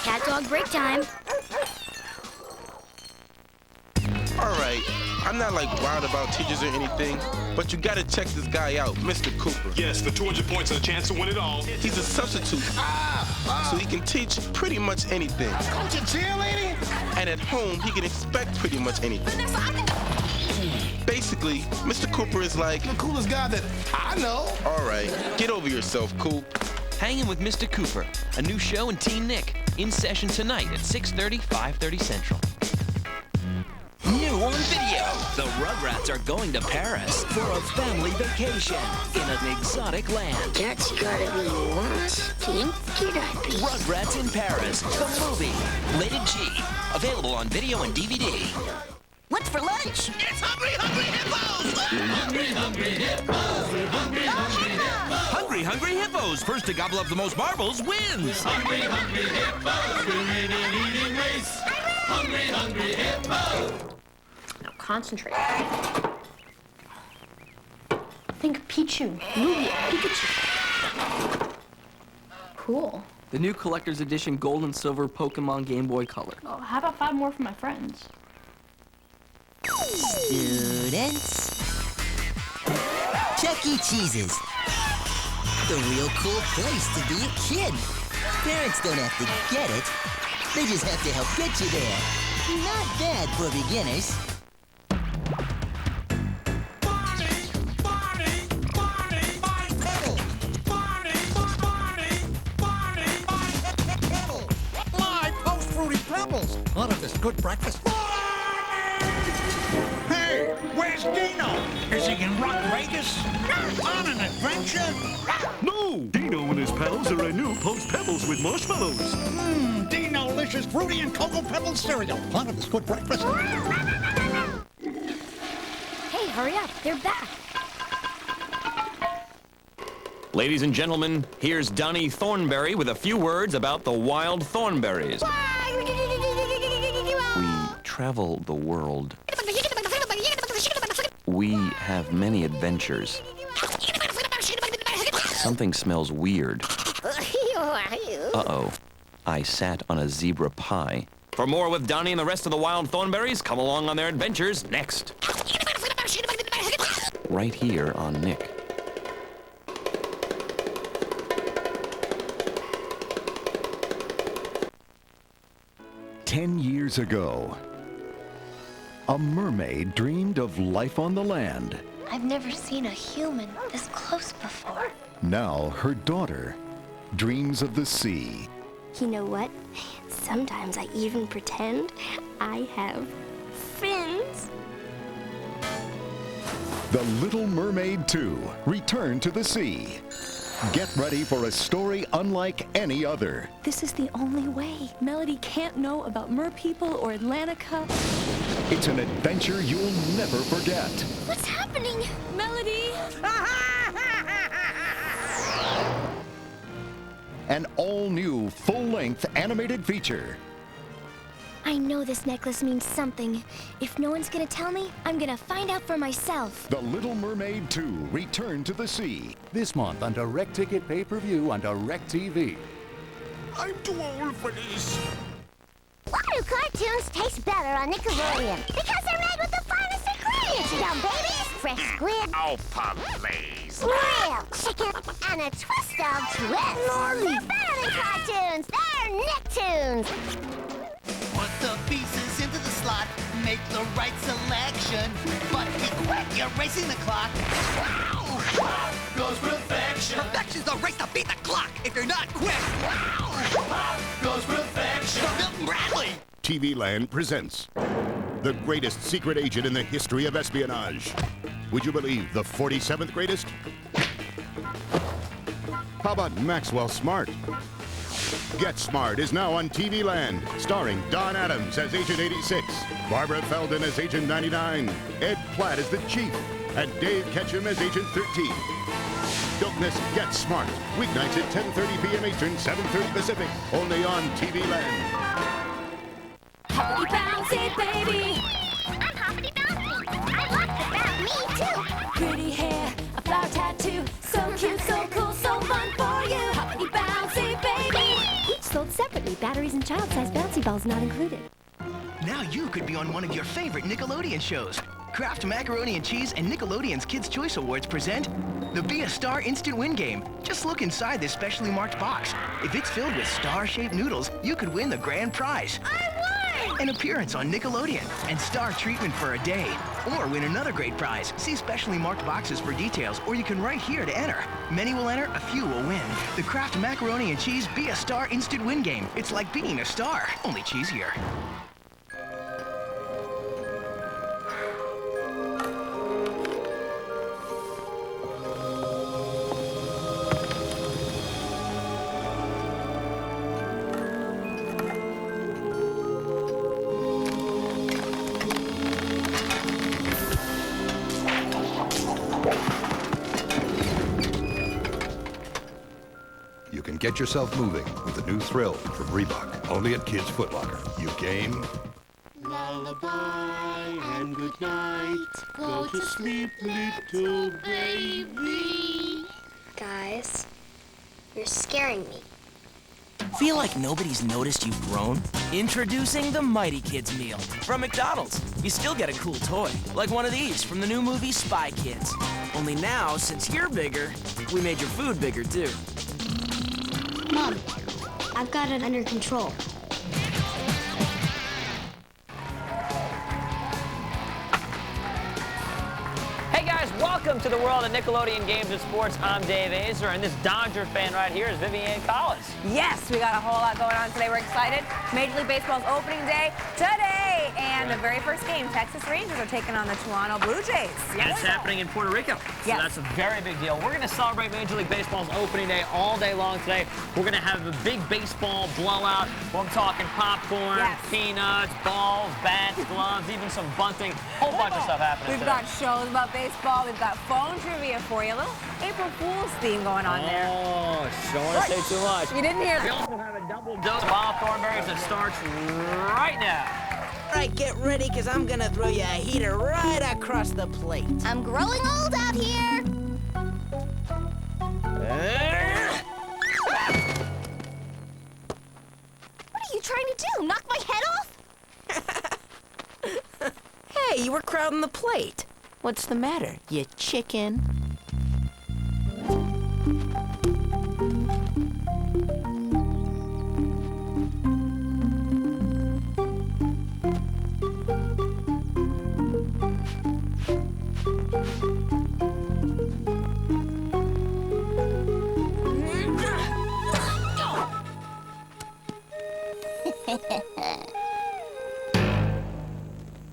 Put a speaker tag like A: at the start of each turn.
A: Cat dog break time.
B: Alright, I'm not like wild about teachers or anything, but you gotta check this guy out, Mr. Cooper.
C: Yes, for 200 points and a chance to win it all.
B: He's a substitute, so he can teach pretty much anything.
D: Coach a cheerleader?
B: And at home, he can expect pretty much anything. Basically, Mr. Cooper is like
D: The coolest guy that I know.
B: Alright, get over yourself, Coop.
E: Hanging with Mr. Cooper, a new show in Teen Nick, in session tonight at 6:30, 5:30 Central.
F: New on video, the Rugrats are going to Paris for a family vacation in an exotic land.
A: That's gotta be one stinky diaper.
F: Rugrats in Paris, the movie. Rated G. Available on video and DVD.
A: What's for lunch?
F: It's Hungry Hungry Hippos!
G: Hungry, hungry hippos! Hungry, hungry hippos!
F: Hungry Hungry Hippos! First to gobble up the most marbles wins!
G: Hungry, hungry hippos! We're in an eating race! Hungry, hungry hippos!
H: Now concentrate. Think Pichu, Lugia, Pikachu. Cool.
I: The new collector's edition gold and silver Pokemon Game Boy Color.
H: Oh, how about 5 more for my friends?
J: Students, Chuck E. Cheese's, the real cool place to be a kid. Parents don't have to get it, they just have to help get you there. Not bad for beginners.
D: My post fruity pebbles. Out of this good breakfast. Hey, where's Dino? Is he in Rock Vegas? On an adventure?
C: No! Dino and his pals are a new Post Pebbles with marshmallows.
D: Dino-licious fruity and cocoa pebble cereal. Part of this good breakfast.
A: Hey, hurry up. They're back.
E: Ladies and gentlemen, here's Donnie Thornberry with a few words about the wild thornberries. We travel the world. We have many adventures. Something smells weird. Uh-oh. I sat on a zebra pie. For more with Donnie and the rest of the wild thornberries, come along on their adventures next. Right here on Nick.
K: "10 years ago, a mermaid dreamed of life on the land.
A: I've never seen a human this close before.
K: Now her daughter dreams of the sea.
A: You know what? Sometimes I even pretend I have fins.
K: The Little Mermaid 2, Return to the Sea. Get ready for a story unlike any other.
H: This is the only way. Melody can't know about merpeople or Atlantica.
K: It's an adventure you'll never forget.
A: What's happening?
H: Melody!
K: An all-new, full-length animated feature.
A: I know this necklace means something. If no one's gonna tell me, I'm gonna find out for myself.
K: The Little Mermaid 2, Return to the Sea.
L: This month on Direct Ticket Pay-Per-View on Direct TV.
D: I'm too old for this.
A: Why do cartoons taste better on Nickelodeon? Because they're made with the finest ingredients, you dumb babies! Fresh squid,
D: Oh, please.
A: real chicken, and a twist of twist. They're better than cartoons. They're Nicktoons.
J: Put the pieces into the slot, make the right selection. But be quick, you're racing the clock.
G: Goes perfection.
J: Perfection's the race to beat the clock if you're not quick.
G: Goes perfection.
J: Milton Bradley.
C: TV Land presents the greatest secret agent in the history of espionage. Would you believe the 47th greatest? How about Maxwell Smart? Get Smart is now on TV Land, starring Don Adams as Agent 86, Barbara Feldon as Agent 99, Ed Platt as the Chief, and Dave Ketchum as Agent 13. Don't miss Get Smart, weeknights at 10:30 p.m. Eastern, 7:30 Pacific, only on TV Land.
H: Hoppity bouncy, baby!
A: I'm Hoppity Bouncy. I love the bounce. Me too.
H: Pretty hair, a flower tattoo. So cute, so cool, so fun for you. Hoppity bouncy, baby! sold separately. Batteries and child-sized bouncy balls not included.
M: Now you could be on one of your favorite Nickelodeon shows. Kraft Macaroni and Cheese and Nickelodeon's Kids' Choice Awards present the Be a Star Instant Win game. Just look inside this specially marked box. If it's filled with star-shaped noodles, you could win the grand prize.
A: I won!
M: An appearance on Nickelodeon and star treatment for a day. Or win another great prize. See specially marked boxes for details, or you can write here to enter. Many will enter, a few will win. The Kraft Macaroni and Cheese Be a Star Instant Win game. It's like being a star, only cheesier.
N: You can get yourself moving with the new thrill from Reebok, only at Kids Foot Locker. You game?
G: Lullaby and good night. Go to sleep, little baby.
O: Guys, you're scaring me.
F: Feel like nobody's noticed you've grown? Introducing the Mighty Kids meal from McDonald's. You still get a cool toy, like one of these from the new movie Spy Kids. Only now, since you're bigger, we made your food bigger too.
O: Mom, I've got it under control.
P: Hey guys, welcome to the world of Nickelodeon Games and Sports. I'm Dave Azer, and this Dodger fan right here is Vivian Collins.
Q: Yes, we got a whole lot going on today. We're excited. Major League Baseball's opening day today, and the very first game, Texas Rangers are taking on the Toronto Blue Jays.
P: And it's happening in Puerto Rico, so that's a very big deal. We're going to celebrate Major League Baseball's opening day all day long today. We're going to have a big baseball blowout. I'm talking popcorn, peanuts, balls, bats, gloves, even some bunting, whole bunch of stuff happening
Q: We've
P: today.
Q: got shows about baseball. We've got phone trivia for you. A little April Fool's theme going on there.
P: Oh, don't want to say too much.
Q: You didn't hear that.
P: We also have a double dose of wild thornberries that starts right now.
R: All right, get ready, because I'm going to throw you a heater right across the plate.
A: I'm growing old out here. What are you trying to do? Knock my head off?
R: Hey, you were crowding the plate. What's the matter, you chicken?